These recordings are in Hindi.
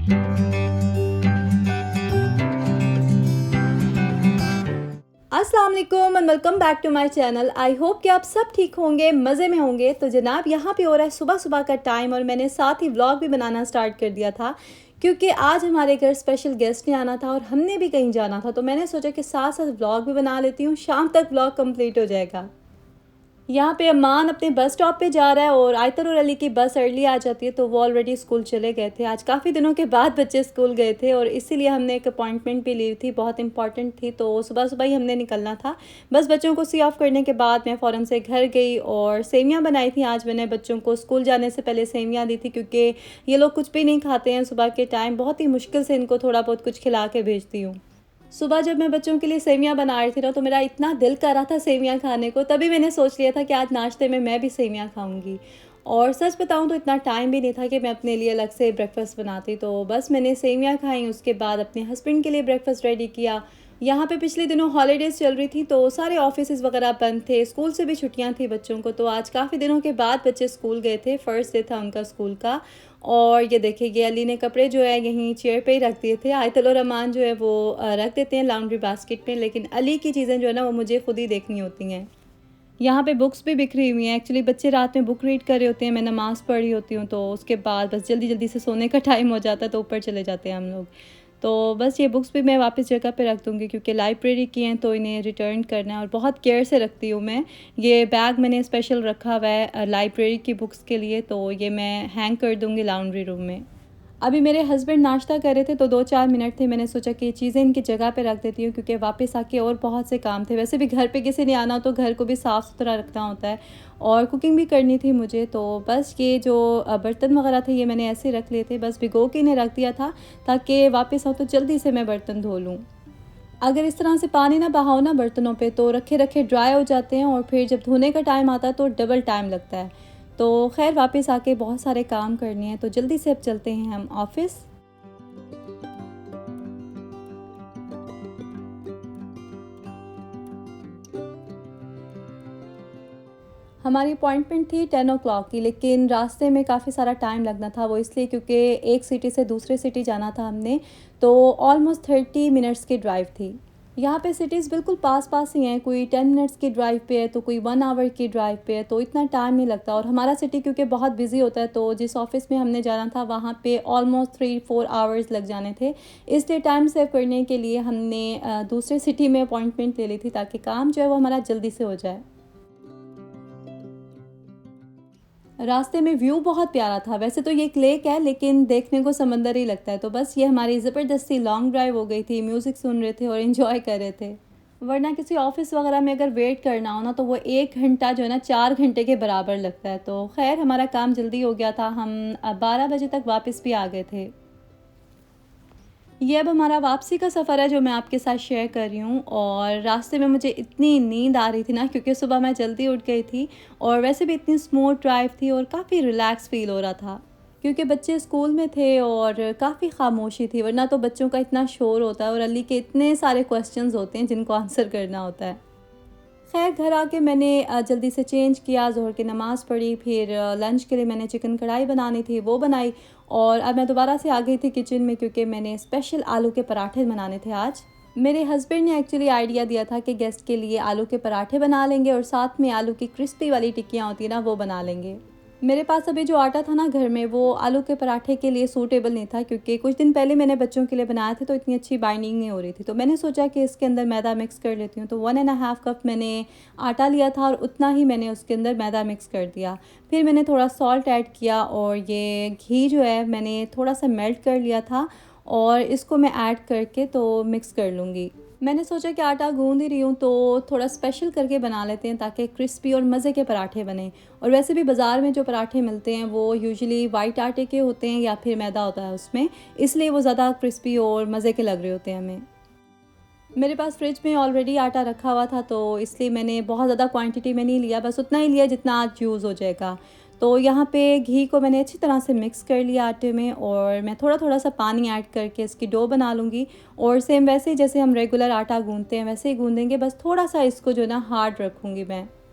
अस्सलाम वालेकुम and welcome back to my channel. I hope कि आप सब ठीक होंगे, मज़े में होंगे। तो जनाब यहाँ पे हो रहा है सुबह सुबह का टाइम और मैंने साथ ही व्लॉग भी बनाना स्टार्ट कर दिया था क्योंकि आज हमारे घर स्पेशल गेस्ट ने आना था और हमने भी कहीं जाना था। तो मैंने सोचा कि साथ साथ व्लॉग भी बना लेती हूँ, शाम तक व्लॉग कंप्लीट हो जाएगा। यहाँ पे अमान अपने बस स्टॉप पे जा रहा है और आयतर और अली की बस अर्ली आ जाती है, तो वो ऑलरेडी स्कूल चले गए थे। आज काफ़ी दिनों के बाद बच्चे स्कूल गए थे और इसीलिए हमने एक अपॉइंटमेंट भी ली थी, बहुत इंपॉर्टेंट थी। तो सुबह सुबह ही हमने निकलना था। बस बच्चों को सी ऑफ करने के बाद मैं फ़ौरन से घर गई और सेवियाँ बनाई थी। आज मैंने बच्चों को स्कूल जाने से पहले सेवियाँ दी थी क्योंकि ये लोग कुछ भी नहीं खाते हैं सुबह के टाइम। बहुत ही मुश्किल से इनको थोड़ा बहुत कुछ खिला के भेजती हूँ। सुबह जब मैं बच्चों के लिए सेवियाँ बना रही थी ना, तो मेरा इतना दिल कर रहा था सेवियाँ खाने को, तभी मैंने सोच लिया था कि आज नाश्ते में मैं भी सेवियाँ खाऊंगी। और सच बताऊं तो इतना टाइम भी नहीं था कि मैं अपने लिए अलग से ब्रेकफास्ट बनाती। तो बस मैंने सेवियाँ खाई, उसके बाद अपने हस्बैंड के लिए ब्रेकफास्ट रेडी किया। यहाँ पे पिछले दिनों हॉलीडेज़ चल रही थी तो सारे ऑफिस वगैरह बंद थे, स्कूल से भी छुट्टियाँ थी बच्चों को। तो आज काफ़ी दिनों के बाद बच्चे स्कूल गए थे, फ़र्स्ट डे था उनका स्कूल का। और ये देखिए, ये अली ने कपड़े जो है यहीं चेयर पे ही रख दिए थे। आयतल और अमान जो है वो रख देते हैं लॉन्ड्री बास्केट में, लेकिन अली की चीज़ें जो है ना वो मुझे खुद ही देखनी होती हैं। यहाँ पे बुक्स भी बिखरी हुई हैं। एक्चुअली बच्चे रात में बुक रीड कर रहे होते हैं, मैं नमाज़ पढ़ रही होती हूँ, तो उसके बाद बस जल्दी जल्दी से सोने का टाइम हो जाता है तो ऊपर चले जाते हैं हम लोग। तो बस ये बुक्स भी मैं वापस जगह पे रख दूँगी क्योंकि लाइब्रेरी की हैं तो इन्हें रिटर्न करना है और बहुत केयर से रखती हूँ मैं। ये बैग मैंने स्पेशल रखा हुआ है लाइब्रेरी की बुक्स के लिए, तो ये मैं हैंग कर दूँगी लॉन्ड्री रूम में। अभी मेरे हस्बैंड नाश्ता कर रहे थे तो 2-4 मिनट थे, मैंने सोचा कि चीज़ें इनकी जगह पे रख देती हूँ क्योंकि वापस आके और बहुत से काम थे। वैसे भी घर पे किसी ने आना तो घर को भी साफ़ सुथरा रखना होता है और कुकिंग भी करनी थी मुझे। तो बस ये जो बर्तन वगैरह थे ये मैंने ऐसे ही रख लिए थे, बस भिगो के इन्हें रख दिया था ताकि वापस आऊँ तो जल्दी से मैं बर्तन धो लूँ। अगर इस तरह से पानी ना बहाओ ना बर्तनों पे तो रखे रखे ड्राई हो जाते हैं और फिर जब धोने का टाइम आता है तो डबल टाइम लगता है। तो खैर वापस आके बहुत सारे काम करने हैं तो जल्दी से अब चलते हैं हम ऑफ़िस। हमारी अपॉइंटमेंट थी 10 ओ क्लॉक की, लेकिन रास्ते में काफ़ी सारा टाइम लगना था। वो इसलिए क्योंकि एक सिटी से दूसरे सिटी जाना था हमने, तो ऑलमोस्ट 30 मिनट्स की ड्राइव थी। यहाँ पे सिटीज़ बिल्कुल पास पास ही हैं, कोई 10 मिनट्स की ड्राइव पे है तो कोई 1 आवर की ड्राइव पे है, तो इतना टाइम नहीं लगता। और हमारा सिटी क्योंकि बहुत बिजी होता है तो जिस ऑफ़िस में हमने जाना था वहाँ पे ऑलमोस्ट 3-4 आवर्स लग जाने थे। इसलिए टाइम सेव करने के लिए हमने दूसरे सिटी में अपॉइंटमेंट ले ली थी ताकि काम जो है वो हमारा जल्दी से हो जाए। रास्ते में व्यू बहुत प्यारा था। वैसे तो ये एक लेक है लेकिन देखने को समंदर ही लगता है। तो बस ये हमारी ज़बरदस्ती लॉन्ग ड्राइव हो गई थी, म्यूज़िक सुन रहे थे और एंजॉय कर रहे थे। वरना किसी ऑफ़िस वगैरह में अगर वेट करना हो ना तो वो 1 घंटा जो है ना 4 घंटे के बराबर लगता है। तो ख़ैर हमारा काम जल्दी हो गया था, हम 12 बजे तक वापस भी आ गए थे। ये अब हमारा वापसी का सफ़र है जो मैं आपके साथ शेयर कर रही हूँ। और रास्ते में मुझे इतनी नींद आ रही थी ना क्योंकि सुबह मैं जल्दी उठ गई थी और वैसे भी इतनी स्मूथ ड्राइव थी और काफ़ी रिलैक्स फ़ील हो रहा था क्योंकि बच्चे स्कूल में थे और काफ़ी खामोशी थी। वरना तो बच्चों का इतना शोर होता है और अली के इतने सारे क्वेश्चंस होते हैं जिनको आंसर करना होता है। खैर घर आके मैंने जल्दी से चेंज किया, ज़ोहर की नमाज़ पढ़ी, फिर लंच के लिए मैंने चिकन कढ़ाई बनानी थी वो बनाई। और अब मैं दोबारा से आ गई थी किचन में क्योंकि मैंने स्पेशल आलू के पराठे बनाने थे आज। मेरे हस्बैंड ने एक्चुअली आइडिया दिया था कि गेस्ट के लिए आलू के पराठे बना लेंगे और साथ में आलू की क्रिस्पी वाली टिक्कियाँ होती है ना वो बना लेंगे। मेरे पास अभी जो आटा था ना घर में वो आलू के पराठे के लिए सूटेबल नहीं था क्योंकि कुछ दिन पहले मैंने बच्चों के लिए बनाए थे तो इतनी अच्छी बाइंडिंग नहीं हो रही थी। तो मैंने सोचा कि इसके अंदर मैदा मिक्स कर लेती हूँ। तो 1.5 कप मैंने आटा लिया था और उतना ही मैंने उसके अंदर मैदा मिक्स कर दिया। फिर मैंने थोड़ा सॉल्ट ऐड किया और ये घी जो है मैंने थोड़ा सा मेल्ट कर लिया था और इसको मैं ऐड करके तो मिक्स कर लूँगी। मैंने सोचा कि आटा गूँध ही रही हूँ तो थोड़ा स्पेशल करके बना लेते हैं ताकि क्रिस्पी और मज़े के पराठे बने। और वैसे भी बाज़ार में जो पराठे मिलते हैं वो यूजुअली वाइट आटे के होते हैं या फिर मैदा होता है उसमें, इसलिए वो ज़्यादा क्रिस्पी और मज़े के लग रहे होते हैं हमें। मेरे पास फ्रिज में ऑलरेडी आटा रखा हुआ था तो इसलिए मैंने बहुत ज़्यादा क्वांटिटी में नहीं लिया, बस उतना ही लिया जितना आज यूज़ हो जाएगा। तो यहाँ पे घी को मैंने अच्छी तरह से मिक्स कर लिया आटे में और मैं थोड़ा थोड़ा सा पानी ऐड करके इसकी डो बना लूँगी। और सेम वैसे ही जैसे हम रेगुलर आटा गूँधते हैं वैसे ही गूँधेंगे, बस थोड़ा सा इसको जो है ना हार्ड रखूँगी मैं।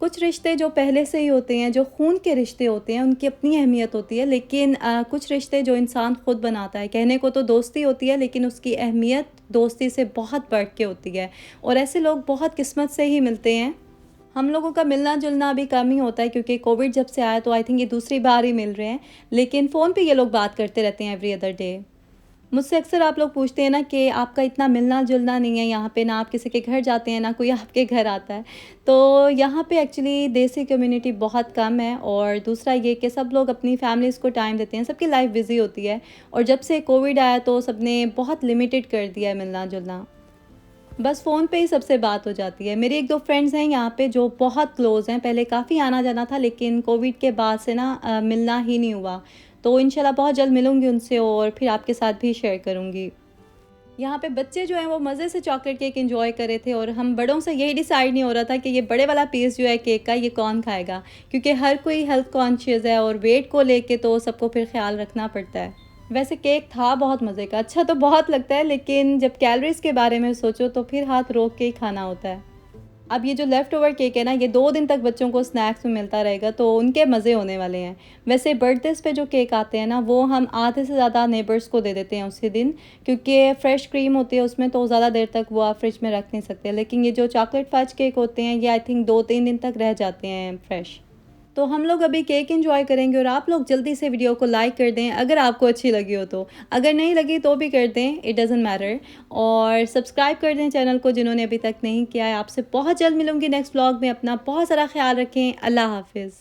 कुछ रिश्ते जो पहले से ही होते हैं, जो खून के रिश्ते होते हैं, उनकी अपनी अहमियत होती है, लेकिन कुछ रिश्ते जो इंसान खुद बनाता है, कहने को तो दोस्ती होती है लेकिन उसकी अहमियत दोस्ती से बहुत बढ़ के होती है और ऐसे लोग बहुत किस्मत से ही मिलते हैं। हम लोगों का मिलना-जुलना अभी कम ही होता है क्योंकि कोविड जब से आया तो आई थिंक ये दूसरी बार ही मिल रहे हैं, लेकिन फ़ोन पे ये लोग बात करते रहते हैं एवरी अदर डे। मुझसे अक्सर आप लोग पूछते हैं ना कि आपका इतना मिलना-जुलना नहीं है यहाँ पे, ना आप किसी के घर जाते हैं, ना कोई आपके घर आता है। तो यहाँ पे एक्चुअली देसी कम्युनिटी बहुत कम है और दूसरा ये कि सब लोग अपनी फैमिलीज़ को टाइम देते हैं, सबकी लाइफ बिज़ी होती है और जब से कोविड आया तो सबने बहुत लिमिटेड कर दिया है मिलना-जुलना। बस फ़ोन पे ही सबसे बात हो जाती है। मेरी 1-2 फ्रेंड्स हैं यहाँ पे जो बहुत क्लोज़ हैं, पहले काफ़ी आना-जाना था लेकिन कोविड के बाद से ना मिलना ही नहीं हुआ। तो इंशाल्लाह बहुत जल्द मिलूँगी उनसे और फिर आपके साथ भी शेयर करूँगी। यहाँ पे बच्चे जो हैं वो मज़े से चॉकलेट केक एन्जॉय कर रहे थे और हम बड़ों से यही डिसाइड नहीं हो रहा था कि ये बड़े वाला पीस जो है केक का ये कौन खाएगा, क्योंकि हर कोई हेल्थ कॉन्शियस है और वेट को लेके तो सबको फिर ख़्याल रखना पड़ता है। वैसे केक था बहुत मज़े का, अच्छा तो बहुत लगता है लेकिन जब कैलोरीज़ के बारे में सोचो तो फिर हाथ रोक के ही खाना होता है। अब ये जो लेफ़्ट ओवर केक है ना, ये 2 दिन तक बच्चों को स्नैक्स में मिलता रहेगा तो उनके मज़े होने वाले हैं। वैसे बर्थडेज़ पे जो केक आते हैं ना, वो हम आधे से ज़्यादा नेबर्स को दे देते हैं उसी दिन, क्योंकि फ्रेश क्रीम होती है उसमें तो ज़्यादा देर तक वो आप फ्रिज में रख नहीं सकते। लेकिन ये जो चॉकलेट फज केक होते हैं ये आई थिंक 2-3 दिन तक रह जाते हैं फ्रेश। तो हम लोग अभी केक एंजॉय करेंगे और आप लोग जल्दी से वीडियो को लाइक कर दें अगर आपको अच्छी लगी हो तो। अगर नहीं लगी तो भी कर दें, इट डज़न्ट मैटर। और सब्सक्राइब कर दें चैनल को जिन्होंने अभी तक नहीं किया है। आपसे बहुत जल्द मिलूँगी नेक्स्ट व्लॉग में। अपना बहुत सारा ख्याल रखें। अल्लाह हाफ़िज़।